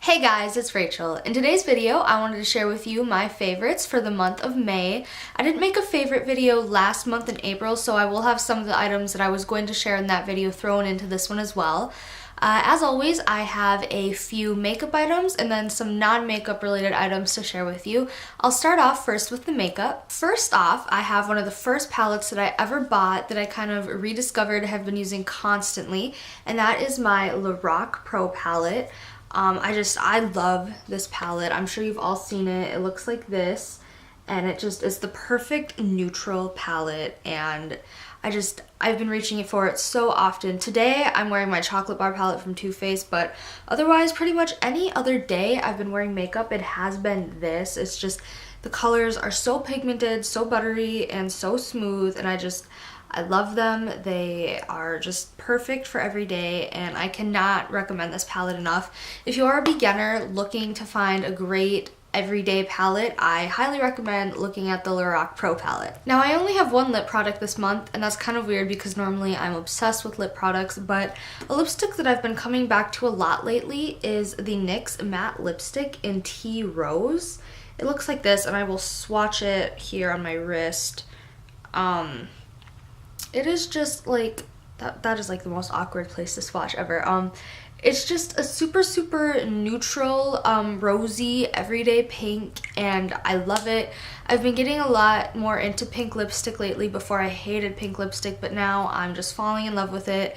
Hey guys, it's Rachel. In today's video, I wanted to share with you my favorites for the month of May. I didn't make a favorite video last month in April, so I will have some of the items that I was going to share in that video thrown into this one as well. As always, I have a few makeup items and then some non-makeup related items to share with you. I'll start off first with the makeup. First off, I have one of the first palettes that I ever bought that I kind of rediscovered and have been using constantly, and that is my Lorac Pro Palette. I love this palette. I'm sure you've all seen it. It looks like this, and it just is the perfect neutral palette, and I've been reaching for it so often. Today I'm wearing my chocolate bar palette from Too Faced, but otherwise pretty much any other day I've been wearing makeup, it has been this. It's just the colors are so pigmented, so buttery, and so smooth, and I love them. They are just perfect for every day, and I cannot recommend this palette enough. If you are a beginner looking to find a great everyday palette, I highly recommend looking at the Lorac Pro Palette. Now, I only have one lip product this month, and that's kind of weird because normally I'm obsessed with lip products, but a lipstick that I've been coming back to a lot lately is the NYX Matte Lipstick in Tea Rose. It looks like this, and I will swatch it here on my wrist. It is just like, that is like the most awkward place to swatch ever. It's just a super neutral, rosy, everyday pink, and I love it. I've been getting a lot more into pink lipstick lately. Before I hated pink lipstick, but now I'm just falling in love with it,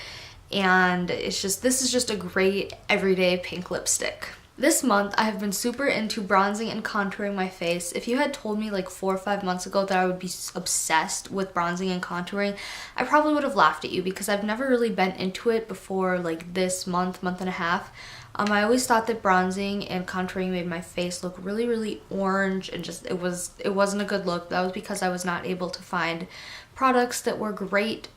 and this is just a great everyday pink lipstick. This month, I have been super into bronzing and contouring my face. If you had told me like 4 or 5 months ago that I would be obsessed with bronzing and contouring, I probably would have laughed at you because I've never really been into it before like this month and a half. I always thought that bronzing and contouring made my face look really orange, and just it wasn't a good look. That was because I was not able to find products that were great,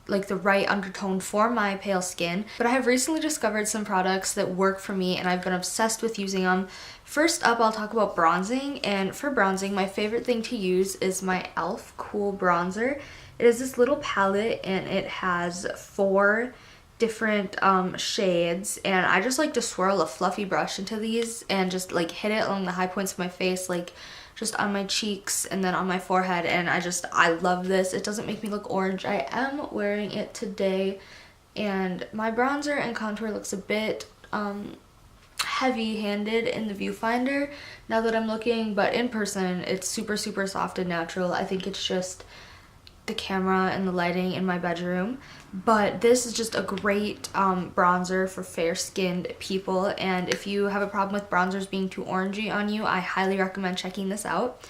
like the right undertone for my pale skin. But I have recently discovered some products that work for me, and I've been obsessed with using them. First up, I'll talk about bronzing, and for bronzing, my favorite thing to use is my e.l.f. Cool Bronzer. It is this little palette, and it has 4 different shades, and I just like to swirl a fluffy brush into these and just like hit it along the high points of my face, like just on my cheeks and then on my forehead, and I love this. It doesn't make me look orange. I am wearing it today, and my bronzer and contour looks a bit heavy-handed in the viewfinder now that I'm looking, but in person it's super soft and natural. I think it's just the camera and the lighting in my bedroom, but this is just a great bronzer for fair-skinned people, and if you have a problem with bronzers being too orangey on you, I highly recommend checking this out.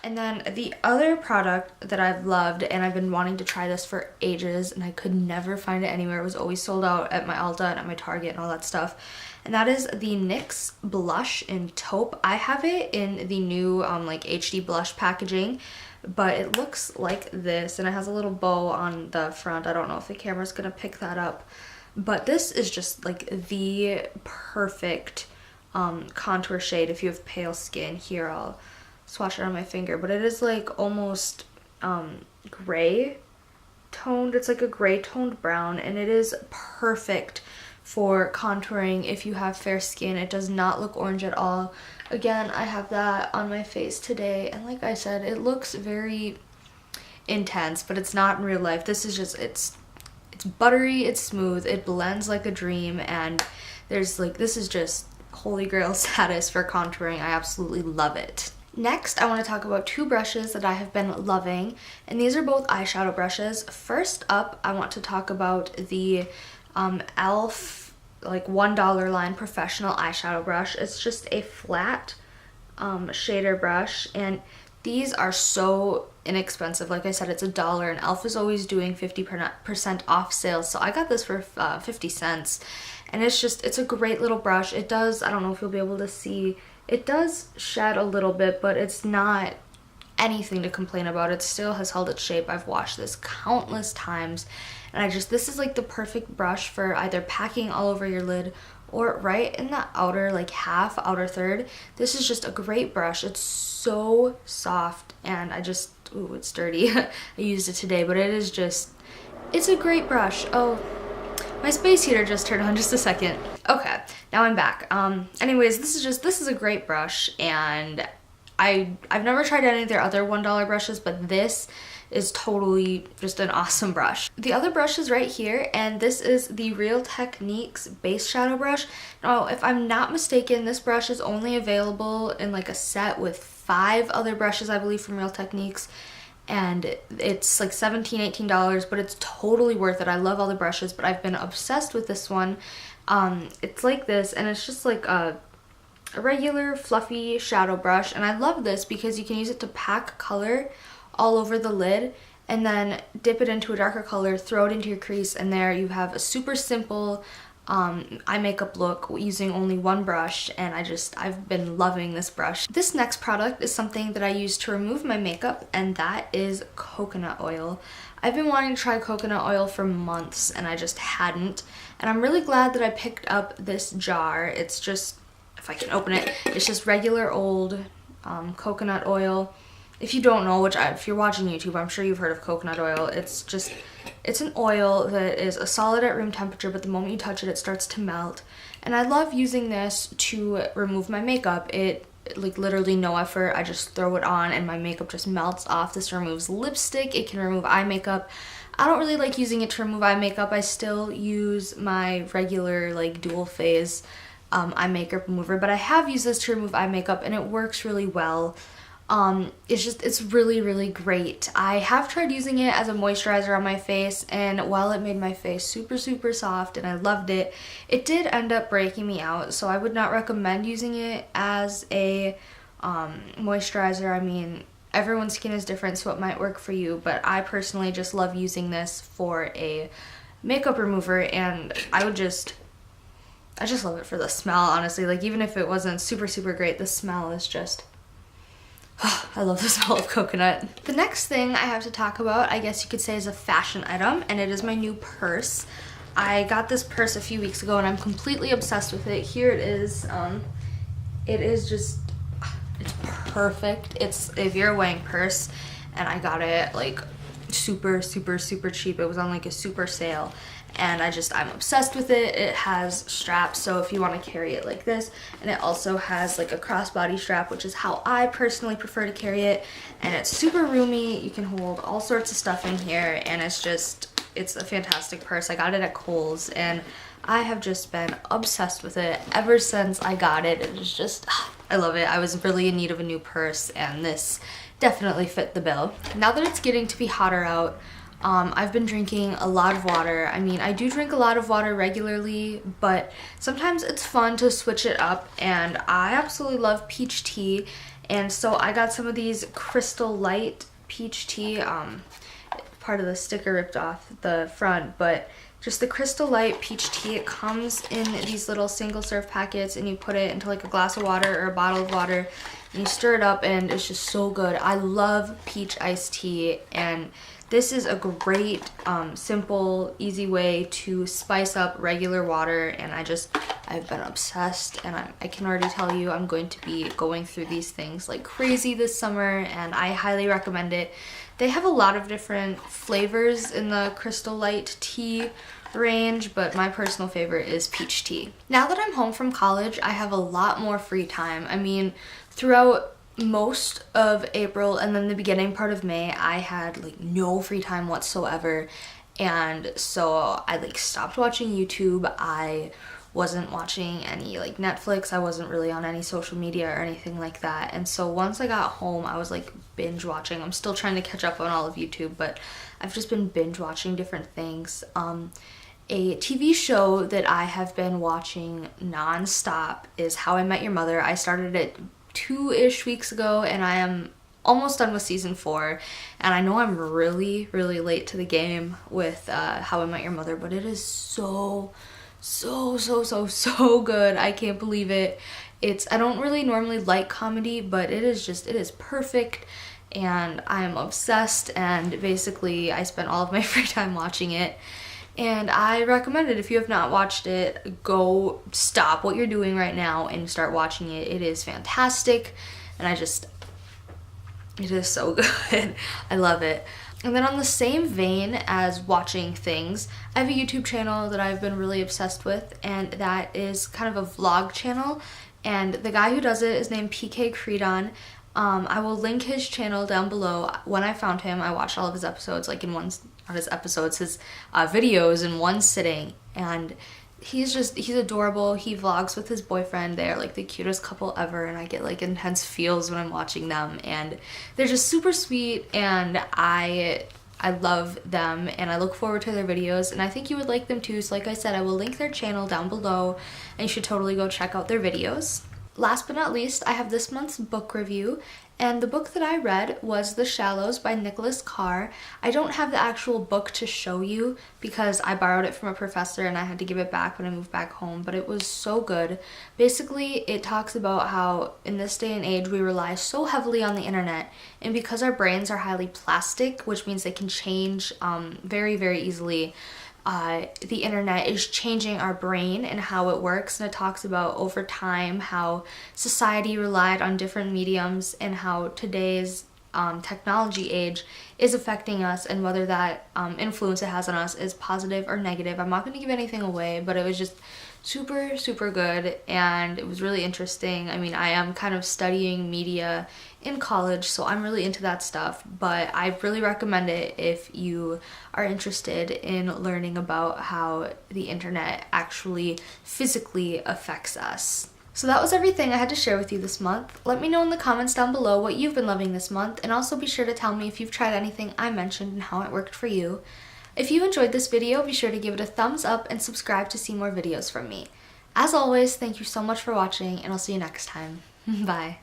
And then the other product that I've loved, and I've been wanting to try this for ages, and I could never find it anywhere. It was always sold out at my Ulta and at my Target and all that stuff, and that is the NYX blush in Taupe. I have it in the new like HD blush packaging, but it looks like this, and it has a little bow on the front. I don't know if the camera's gonna pick that up, but this is just like the perfect contour shade if you have pale skin. Here, I'll swatch it on my finger, but it is like almost gray toned. It's like a gray toned brown, and it is perfect for contouring if you have fair skin. It does not look orange at all. Again, I have that on my face today, and like I said, it looks very intense, but it's not in real life. This is just, it's buttery, it's smooth, it blends like a dream, and this is just holy grail status for contouring. I absolutely love it. Next, I want to talk about 2 brushes that I have been loving, and these are both eyeshadow brushes. First up, I want to talk about the e.l.f. like $1 line professional eyeshadow brush. It's just a flat shader brush, and these are so inexpensive. Like I said, it's $1, and e.l.f. is always doing 50% off sales, so I got this for 50 cents, and it's a great little brush. It does, I don't know if you'll be able to see, it does shed a little bit, but it's not anything to complain about. It still has held its shape. I've washed this countless times, and this is like the perfect brush for either packing all over your lid or right in the outer like outer third. This is just a great brush. It's so soft, and ooh, it's dirty. I used it today, but it's a great brush. Oh, My space heater just turned on, just a second. Okay, now I'm back. Anyways, this is a great brush, and I've never tried any of their other $1 brushes, but this is totally just an awesome brush. The other brush is right here, and this is the Real Techniques base shadow brush. Now, if I'm not mistaken, this brush is only available in like a set with 5 other brushes, I believe, from Real Techniques, and it's like $17, $18, but it's totally worth it. I love all the brushes, but I've been obsessed with this one. It's like this, and it's just like a regular fluffy shadow brush, and I love this because you can use it to pack color all over the lid and then dip it into a darker color, throw it into your crease, and there you have a super simple eye makeup look using only one brush, and I've been loving this brush. This next product is something that I use to remove my makeup, and that is coconut oil. I've been wanting to try coconut oil for months, and I just hadn't, and I'm really glad that I picked up this jar. It's just, if I can open it, it's just regular old coconut oil. If you don't know, if you're watching YouTube, I'm sure you've heard of coconut oil. It's an oil that is a solid at room temperature, but the moment you touch it, it starts to melt. And I love using this to remove my makeup. Like literally no effort. I just throw it on and my makeup just melts off. This removes lipstick. It can remove eye makeup. I don't really like using it to remove eye makeup. I still use my regular like dual phase eye makeup remover, but I have used this to remove eye makeup, and it works really well. It's really, really great. I have tried using it as a moisturizer on my face, and while it made my face super, super soft and I loved it, it did end up breaking me out, so I would not recommend using it as a moisturizer. I mean, everyone's skin is different, so it might work for you, but I personally just love using this for a makeup remover, and I just love it for the smell, honestly. Like, even if it wasn't super, super great, the smell is just... I love the smell of coconut. The next thing I have to talk about, I guess you could say, is a fashion item, and it is my new purse. I got this purse a few weeks ago, and I'm completely obsessed with it. Here it is. It is just, it's perfect. It's a Vera Wang purse, and I got it like super, super, super cheap. It was on like a super sale. And I'm obsessed with it. It has straps, so if you want to carry it like this, and it also has like a crossbody strap, which is how I personally prefer to carry it, and it's super roomy. You can hold all sorts of stuff in here, and it's a fantastic purse. I got it at Kohl's, and I have just been obsessed with it ever since I got it. It is just, I love it. I was really in need of a new purse, and this definitely fit the bill. Now that it's getting to be hotter out, I've been drinking a lot of water. I mean, I do drink a lot of water regularly, but sometimes it's fun to switch it up, and I absolutely love peach tea, and so I got some of these Crystal Lite Peach Tea. Part of the sticker ripped off the front, but just the Crystal Lite Peach Tea. It comes in these little single serve packets, and you put it into like a glass of water or a bottle of water, and you stir it up, and it's just so good. I love peach iced tea, and this is a great, simple, easy way to spice up regular water, and I've been obsessed, and I can already tell you I'm going to be going through these things like crazy this summer, and I highly recommend it. They have a lot of different flavors in the Crystal Lite tea range, but my personal favorite is peach tea. Now that I'm home from college, I have a lot more free time. I mean, throughout most of April and then the beginning part of May, I had like no free time whatsoever, and so I like stopped watching YouTube. I wasn't watching any like Netflix. I wasn't really on any social media or anything like that, and so once I got home, I was like binge watching. I'm still trying to catch up on all of YouTube, but I've just been binge watching different things. A TV show that I have been watching non-stop is How I Met Your Mother. I started it 2-ish weeks ago, and I am almost done with season 4, and I know I'm really, really late to the game with How I Met Your Mother, but it is so good. I can't believe it. I don't really normally like comedy, but it is perfect, and I am obsessed, and basically I spent all of my free time watching it. And I recommend it. If you have not watched it, go stop what you're doing right now and start watching it. It is fantastic, and it is so good. I love it. And then on the same vein as watching things, I have a YouTube channel that I've been really obsessed with, and that is kind of a vlog channel, and the guy who does it is named PK Creedon. I will link his channel down below. When I found him, I watched all of his episodes, like in one, not his episodes, his videos in one sitting, and he's adorable. He vlogs with his boyfriend. They're like the cutest couple ever, and I get like intense feels when I'm watching them, and they're just super sweet, and I love them, and I look forward to their videos, and I think you would like them too. So like I said, I will link their channel down below, and you should totally go check out their videos. Last but not least, I have this month's book review, and the book that I read was The Shallows by Nicholas Carr. I don't have the actual book to show you because I borrowed it from a professor and I had to give it back when I moved back home, but it was so good. Basically, it talks about how in this day and age we rely so heavily on the internet, and because our brains are highly plastic, which means they can change very, very easily, the internet is changing our brain and how it works, and it talks about over time how society relied on different mediums and how today's technology age is affecting us, and whether that influence it has on us is positive or negative. I'm not going to give anything away, but it was just super, super good, and it was really interesting. I mean, I am kind of studying media in college, so I'm really into that stuff, but I really recommend it if you are interested in learning about how the internet actually physically affects us. So that was everything I had to share with you this month. Let me know in the comments down below what you've been loving this month, and also be sure to tell me if you've tried anything I mentioned and how it worked for you. If you enjoyed this video, be sure to give it a thumbs up and subscribe to see more videos from me. As always, thank you so much for watching, and I'll see you next time. Bye.